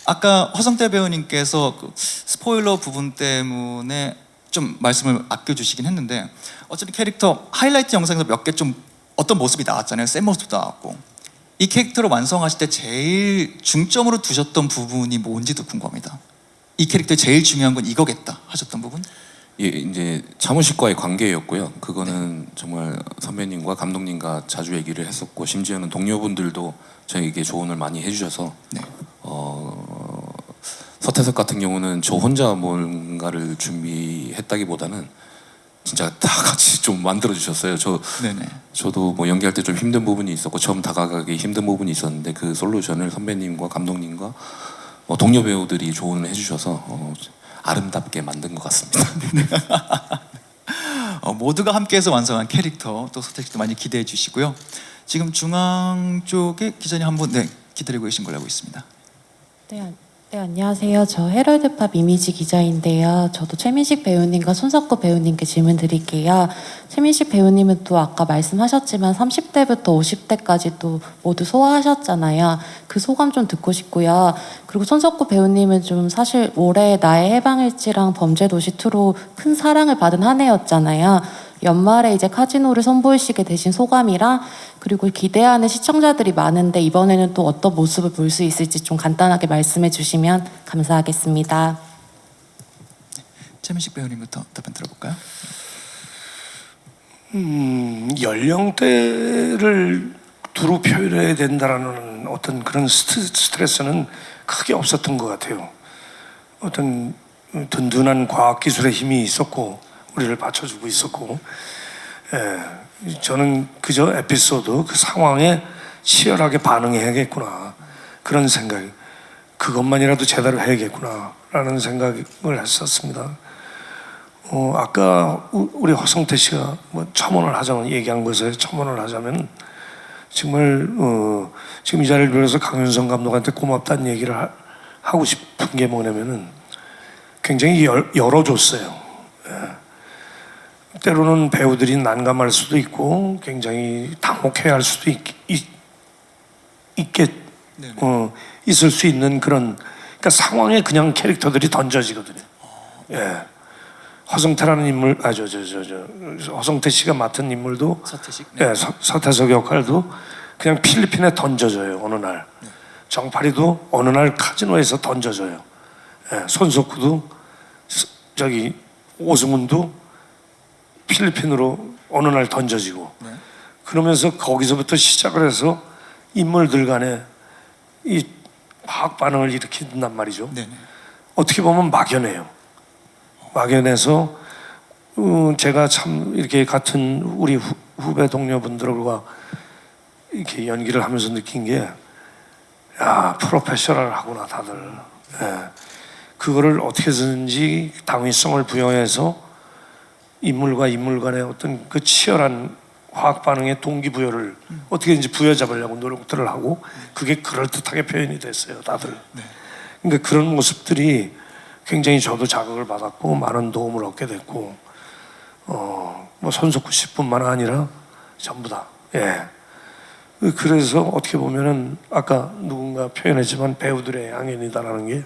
아까 허성태 배우님께서 그 스포일러 부분 때문에 좀 말씀을 아껴주시긴 했는데 어쨌든 캐릭터 하이라이트 영상에서 몇 개 좀 어떤 모습이 나왔잖아요. 센 모습도 나왔고 이 캐릭터를 완성하실 때 제일 중점으로 두셨던 부분이 뭔지도 궁금합니다. 이 캐릭터에 제일 중요한 건 이거겠다 하셨던 부분? 예, 이제 사무실과의 관계였고요. 그거는 정말 선배님과 감독님과 자주 얘기를 했었고 심지어는 동료분들도 저에게 조언을 많이 해주셔서 서태석 같은 경우는 저 혼자 뭔가를 준비했다기보다는 진짜 다 같이 좀 만들어 주셨어요. 저도 뭐 연기할 때 좀 힘든 부분이 있었고 처음 다가가기 힘든 부분이 있었는데 그 솔루션을 선배님과 감독님과 동료 배우들이 조언을 해주셔서 아름답게 만든 것 같습니다. 모두가 함께해서 완성한 캐릭터 또 서태식 씨도 많이 기대해 주시고요. 지금 중앙 쪽에 기자님 한 분 기다리고 계신 걸로 알고 있습니다. 네, 안녕하세요. 저 헤럴드팝 이미지 기자인데요. 저도 최민식 배우님과 손석구 배우님께 질문 드릴게요. 최민식 배우님은 또 아까 말씀하셨지만 30대부터 50대까지 또 모두 소화하셨잖아요. 그 소감 좀 듣고 싶고요. 그리고 손석구 배우님은 좀 사실 올해 나의 해방일지랑 범죄도시2로 큰 사랑을 받은 한 해였잖아요. 연말에 이제 카지노를 선보이시게 되신 소감이랑 그리고 기대하는 시청자들이 많은데 이번에는 또 어떤 모습을 볼 수 있을지 좀 간단하게 말씀해 주시면 감사하겠습니다. 최민식 배우님부터 답변 들어볼까요? 연령대를 두루 표현해야 된다라는 어떤 그런 스트레스는 크게 없었던 것 같아요. 어떤 든든한 과학기술의 힘이 있었고 우리를 받쳐주고 있었고 저는 그저 에피소드 그 상황에 치열하게 반응해야겠구나 그런 생각 그것만이라도 제대로 해야겠구나 라는 생각을 했었습니다. 아까 우리 허성태 씨가 뭐 첨언을 하자면 얘기한 것에 첨언을 하자면 정말 지금 이 자리를 빌어서 강윤성 감독한테 고맙다는 얘기를 하고 싶은 게 뭐냐면은 굉장히 열어줬어요. 때로는 배우들이 난감할 수도 있고 굉장히 당혹해야 할 수도 있을 수 있는 그런 그러니까 상황에 그냥 캐릭터들이 던져지거든요. 허성태라는 인물, 허성태 씨가 맡은 인물도 서태석 역할도 그냥 필리핀에 던져져요. 어느 날 정파리도 어느 날 카지노에서 던져져요. 손석구도 저기 오승훈도 필리핀으로 어느 날 던져지고 그러면서 거기서부터 시작을 해서 인물들 간에 이 화학 반응을 일으킨단 말이죠. 어떻게 보면 막연해요. 막연해서 제가 참 이렇게 같은 우리 후배 동료분들과 이렇게 연기를 하면서 느낀 게, 야, 프로페셔널하구나 다들. 예. 그거를 어떻게든지 당위성을 부여해서 인물과 인물 간의 어떤 그 치열한 화학 반응의 동기부여를 어떻게든지 부여잡으려고 노력들을 하고, 그게 그럴듯하게 표현이 됐어요, 다들. 그러니까 그런 모습들이 굉장히 저도 자극을 받았고 많은 도움을 얻게 됐고, 뭐 손석구 씨뿐만 아니라 전부 다. 예. 그래서 어떻게 보면은 아까 누군가 표현했지만 배우들의 양연이다라는 게,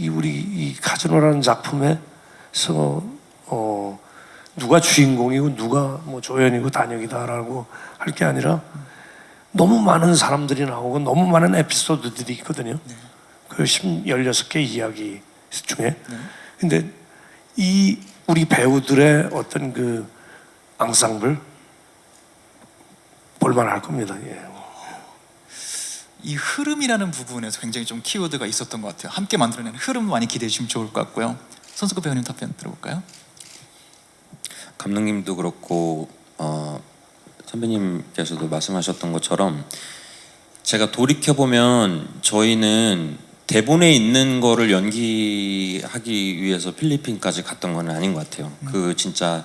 우리 이 카지노라는 작품에서 누가 주인공이고 누가 뭐 조연이고 단역이다라고 할 게 아니라 너무 많은 사람들이 나오고 너무 많은 에피소드들이 있거든요. 그 16개 이야기 중에. 근데 이 우리 배우들의 어떤 그 앙상블 볼만할 겁니다. 예. 이 흐름이라는 부분에서 굉장히 좀 키워드가 있었던 것 같아요. 함께 만들어내는 흐름 많이 기대해 주시면 좋을 것 같고요. 손석구 배우님 답변 들어볼까요? 감독님도 그렇고 선배님께서도 말씀하셨던 것처럼, 제가 돌이켜 보면 저희는 대본에 있는 거를 연기하기 위해서 필리핀까지 갔던 건 아닌 것 같아요. 그 진짜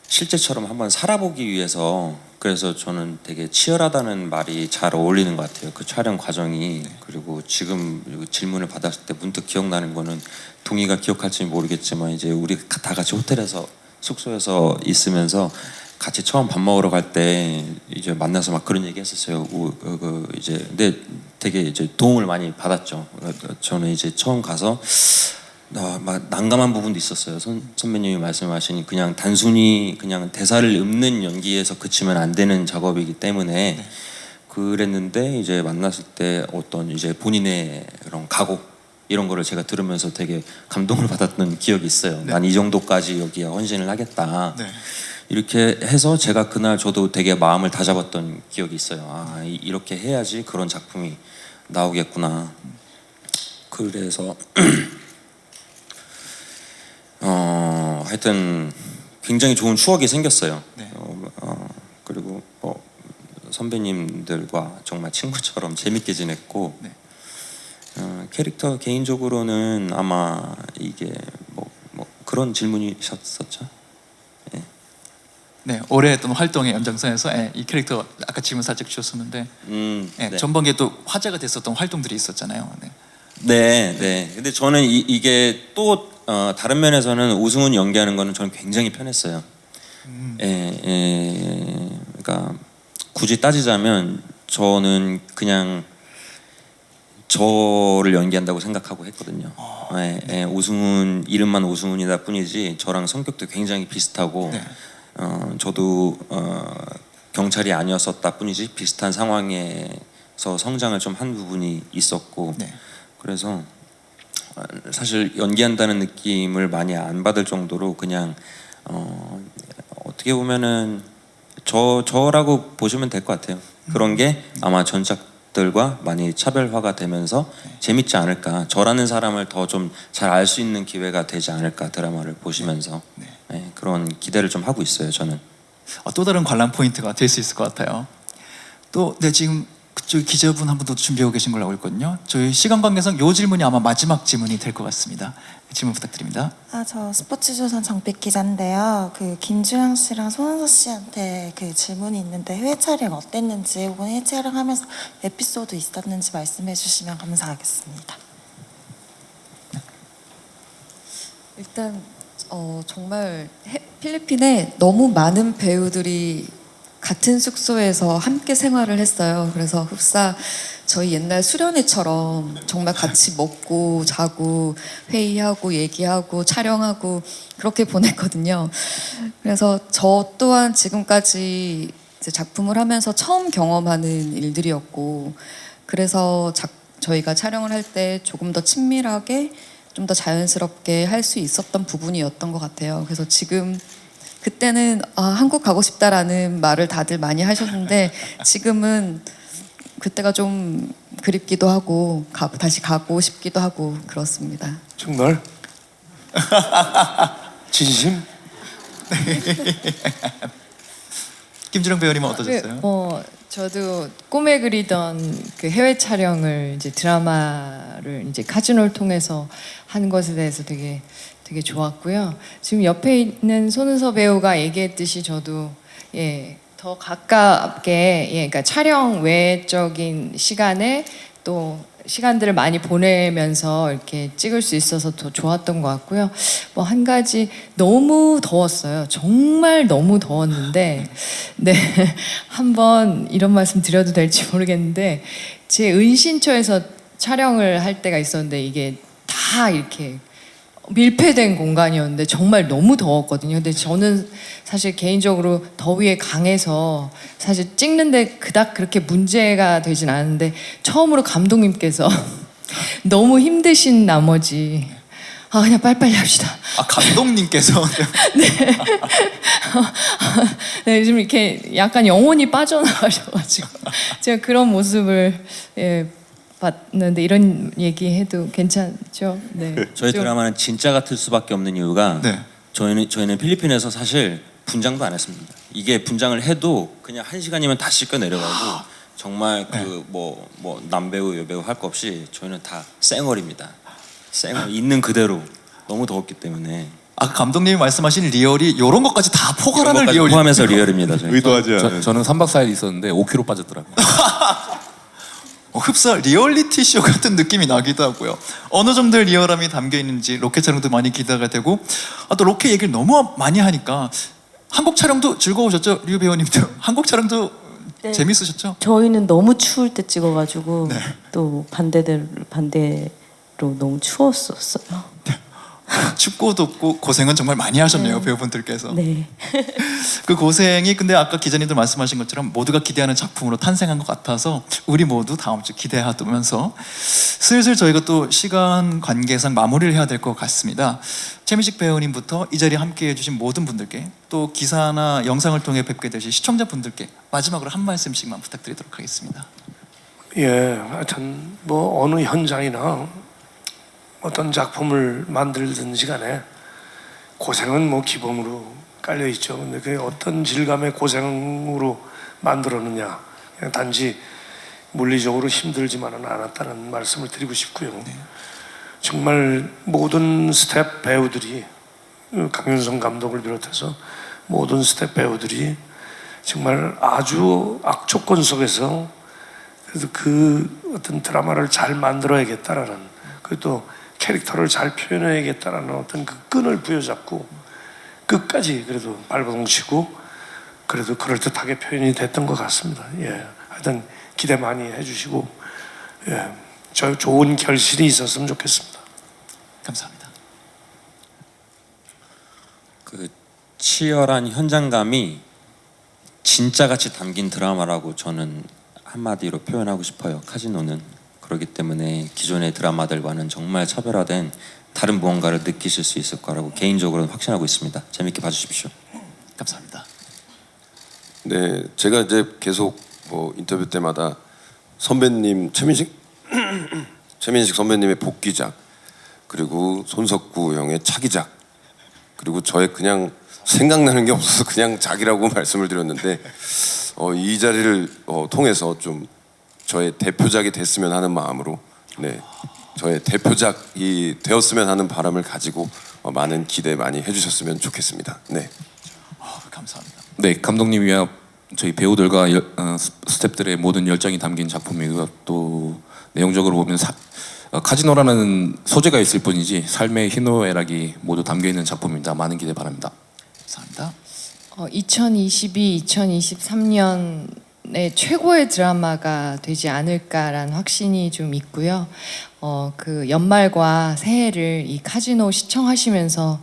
실제처럼 한번 살아보기 위해서. 그래서 저는 되게 치열하다는 말이 잘 어울리는 것 같아요, 그 촬영 과정이. 그리고 지금 질문을 받았을 때 문득 기억나는 거는, 동희가 기억할지 모르겠지만 이제 우리 다 같이 호텔에서 숙소에서 있으면서 같이 처음 밥 먹으러 갈 때 이제 만나서 막 그런 얘기 했었어요. 이제 근데 되게 이제 도움을 많이 받았죠. 저는 이제 처음 가서 막 난감한 부분도 있었어요. 선배님이 말씀하신 그냥 단순히 그냥 대사를 읊는 연기에서 그치면 안 되는 작업이기 때문에 그랬는데, 이제 만났을 때 어떤 이제 본인의 그런 각오 이런 거를 제가 들으면서 되게 감동을 받았던 기억이 있어요. 난 이 정도까지 여기에 헌신을 하겠다. 이렇게 해서 제가 그날 저도 되게 마음을 다잡았던 기억이 있어요. 아, 이렇게 해야지 그런 작품이 나오겠구나. 그래서 하여튼 굉장히 좋은 추억이 생겼어요. 그리고 뭐 선배님들과 정말 친구처럼 재밌게 지냈고, 캐릭터 개인적으로는 아마 이게 뭐 그런 질문이셨었죠. 네, 오래 했던 활동의 연장선에서 이 캐릭터 아까 질문 살짝 주셨었는데, 전번기에 또 화제가 됐었던 활동들이 있었잖아요. 네. 근데 저는 이게 또 다른 면에서는 오승훈 연기하는 거는 저는 굉장히 편했어요. 그러니까 굳이 따지자면 저는 그냥 저를 연기한다고 생각하고 했거든요. 오승훈, 이름만 오승훈이다 뿐이지 저랑 성격도 굉장히 비슷하고, 저도 경찰이 아니었었다 뿐이지 비슷한 상황에서 성장을 좀 한 부분이 있었고, 그래서 사실 연기한다는 느낌을 많이 안 받을 정도로 그냥 어떻게 보면은 저라고 보시면 될 것 같아요. 그런 게 아마 전작들과 많이 차별화가 되면서 재밌지 않을까, 저라는 사람을 더 좀 잘 알 수 있는 기회가 되지 않을까, 드라마를 보시면서. 그런 기대를 좀 하고 있어요, 저는. 또 다른 관람 포인트가 될 수 있을 것 같아요. 또 지금 그쪽 기자분 한 분 더 준비하고 계신 걸로 알고 있거든요. 저희 시간 관계상 이 질문이 아마 마지막 질문이 될 것 같습니다. 질문 부탁드립니다. 저 스포츠조선 정빛 기자인데요. 그 김주영 씨랑 손은서 씨한테 그 질문이 있는데, 해외 촬영 어땠는지 혹은 해외 촬영하면서 에피소드 있었는지 말씀해 주시면 감사하겠습니다. 일단 정말 필리핀에 너무 많은 배우들이 같은 숙소에서 함께 생활을 했어요. 그래서 흡사 저희 옛날 수련회처럼 정말 같이 먹고 자고 회의하고 얘기하고 촬영하고 그렇게 보냈거든요. 그래서 저 또한 지금까지 이제 작품을 하면서 처음 경험하는 일들이었고, 그래서 저희가 촬영을 할 때 조금 더 친밀하게 좀 더 자연스럽게 할 수 있었던 부분이었던 것 같아요. 그래서 지금 그때는 한국 가고 싶다라는 말을 다들 많이 하셨는데, 지금은 그때가 좀 그립기도 하고 다시 가고 싶기도 하고 그렇습니다. 정말? 진심? 김준영 배우님은 어떠셨어요? 저도 꿈에 그리던 그 해외 촬영을 이제 드라마를 이제 카지노를 통해서 한 것에 대해서 되게 좋았고요. 지금 옆에 있는 손은서 배우가 얘기했듯이 저도 더 가깝게 그러니까 촬영 외적인 시간에 또 시간들을 많이 보내면서 이렇게 찍을 수 있어서 더 좋았던 것 같고요. 뭐 한 가지 너무 더웠어요. 정말 너무 더웠는데 한번 이런 말씀 드려도 될지 모르겠는데 제 은신처에서 촬영을 할 때가 있었는데 이게 다 이렇게 밀폐된 공간이었는데 정말 너무 더웠거든요. 근데 저는 사실 개인적으로 더위에 강해서 사실 찍는데 그닥 그렇게 문제가 되진 않았는데 처음으로 감독님께서 너무 힘드신 나머지 그냥 빨리빨리 합시다. 감독님께서 네, 요즘 이렇게 약간 영혼이 빠져나가셔가지고 제가 그런 모습을 봤는데 이런 얘기해도 괜찮죠? 네. 저희 드라마는 진짜 같을 수밖에 없는 이유가 저희는 필리핀에서 사실 분장도 안 했습니다. 이게 분장을 해도 그냥 1시간이면 다 씻겨 내려가고 정말 그 뭐 남배우 여배우 할 거 없이 저희는 다 쌩얼입니다. 쌩얼 있는 그대로 너무 더웠기 때문에. 감독님이 말씀하신 리얼이 이런 것까지 다 포괄하는 리얼 포함해서 리얼입니다. 저희. 의도하지 않아요. 저는 3박 4일 있었는데 5kg 빠졌더라고요. 흡사 리얼리티 쇼 같은 느낌이 나기도 하고요. 어느 정도의 리얼함이 담겨 있는지 로켓 촬영도 많이 기대가 되고 또 로켓 얘기를 너무 많이 하니까 한국 촬영도 즐거우셨죠? 류 배우님도 한국 촬영도 재밌으셨죠? 저희는 너무 추울 때 찍어가지고 또 반대로 너무 추웠었어요. 춥고 덥고 고생은 정말 많이 하셨네요. 배우분들께서. 네. 그 고생이 근데 아까 기자님들 말씀하신 것처럼 모두가 기대하는 작품으로 탄생한 것 같아서 우리 모두 다음 주 기대하면서 슬슬 저희가 또 시간 관계상 마무리를 해야 될 것 같습니다. 최민식 배우님부터 이 자리에 함께해 주신 모든 분들께 또 기사나 영상을 통해 뵙게 되신 시청자분들께 마지막으로 한 말씀씩만 부탁드리도록 하겠습니다. 하여튼 뭐 어느 현장이나 어떤 작품을 만들든지 간에 고생은 뭐 기본으로 깔려 있죠. 근데 그게 어떤 질감의 고생으로 만들었느냐, 그냥 단지 물리적으로 힘들지만은 않았다는 말씀을 드리고 싶고요. 정말 모든 스텝 배우들이, 강윤성 감독을 비롯해서 모든 스텝 배우들이 정말 아주 악조건 속에서 그래서 그 어떤 드라마를 잘 만들어야겠다라는, 그리고 또 캐릭터를 잘 표현해야겠다라는 어떤 그 끈을 부여잡고 끝까지 그래도 발버둥치고 그래도 그럴듯하게 표현이 됐던 것 같습니다. 하여튼 기대 많이 해주시고 저 좋은 결실이 있었으면 좋겠습니다. 감사합니다. 그 치열한 현장감이 진짜같이 담긴 드라마라고 저는 한마디로 표현하고 싶어요. 카지노는. 그렇기 때문에 기존의 드라마들과는 정말 차별화된 다른 무언가를 느끼실 수 있을 거라고 개인적으로는 확신하고 있습니다. 재밌게 봐주십시오. 감사합니다. 네, 제가 이제 계속 뭐 인터뷰 때마다 선배님 최민식 선배님의 복귀작, 그리고 손석구 형의 차기작, 그리고 저의 그냥 생각나는 게 없어서 그냥 작이라고 말씀을 드렸는데 이 자리를 통해서 좀 저의 대표작이 됐으면 하는 마음으로 저의 대표작이 되었으면 하는 바람을 가지고 많은 기대 많이 해주셨으면 좋겠습니다. 네. 감사합니다. 네, 감독님이야 저희 배우들과 스태프들의 모든 열정이 담긴 작품이고요. 또 내용적으로 보면 카지노라는 소재가 있을 뿐이지 삶의 희노애락이 모두 담겨 있는 작품입니다. 많은 기대 바랍니다. 감사합니다. 2022, 2023년의 최고의 드라마가 되지 않을까라는 확신이 좀 있고요. 그 연말과 새해를 이 카지노 시청하시면서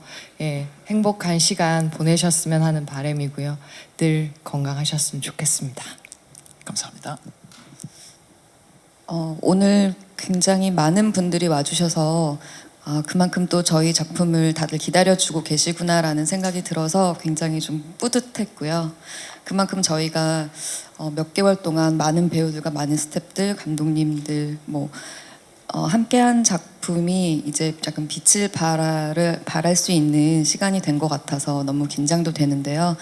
행복한 시간 보내셨으면 하는 바람이고요. 늘 건강하셨으면 좋겠습니다. 감사합니다. 오늘 굉장히 많은 분들이 와주셔서 그만큼 또 저희 작품을 다들 기다려주고 계시구나라는 생각이 들어서 굉장히 좀 뿌듯했고요. 그만큼 저희가 몇 개월 동안 많은 배우들과 많은 스태프들, 감독님들 함께한 작품이 이제 약간 빛을 발할 수 있는 시간이 된 것 같아서 너무 긴장도 되는데요.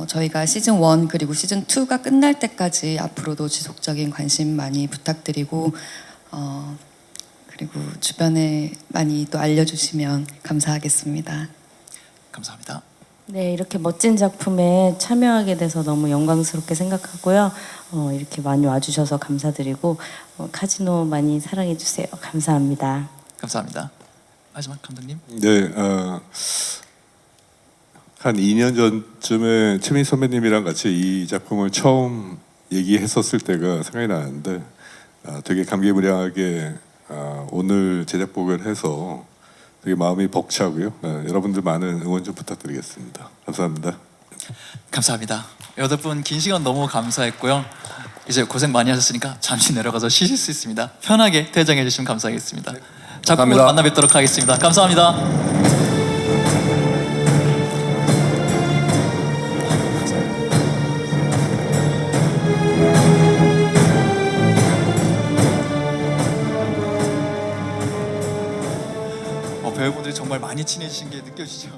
저희가 시즌 1 그리고 시즌 2가 끝날 때까지 앞으로도 지속적인 관심 많이 부탁드리고 그리고 주변에 많이 또 알려주시면 감사하겠습니다. 감사합니다. 네, 이렇게 멋진 작품에 참여하게 돼서 너무 영광스럽게 생각하고요. 이렇게 많이 와주셔서 감사드리고 카지노 많이 사랑해 주세요. 감사합니다. 감사합니다. 마지막 감독님. 네, 한 2년 전쯤에 최민 선배님이랑 같이 이 작품을 처음 얘기했었을 때가 생각이 나는데 되게 감개무량하게 오늘 제작복을 해서 되게 마음이 벅차고요. 여러분들 많은 응원 좀 부탁드리겠습니다. 감사합니다. 감사합니다. 8분 긴 시간 너무 감사했고요. 이제 고생 많이 하셨으니까 잠시 내려가서 쉬실 수 있습니다. 편하게 퇴장해 주시면 감사하겠습니다. 작품으로 만나 뵙도록 하겠습니다. 감사합니다. 배우분들이 정말 많이 친해지신 게 느껴지죠.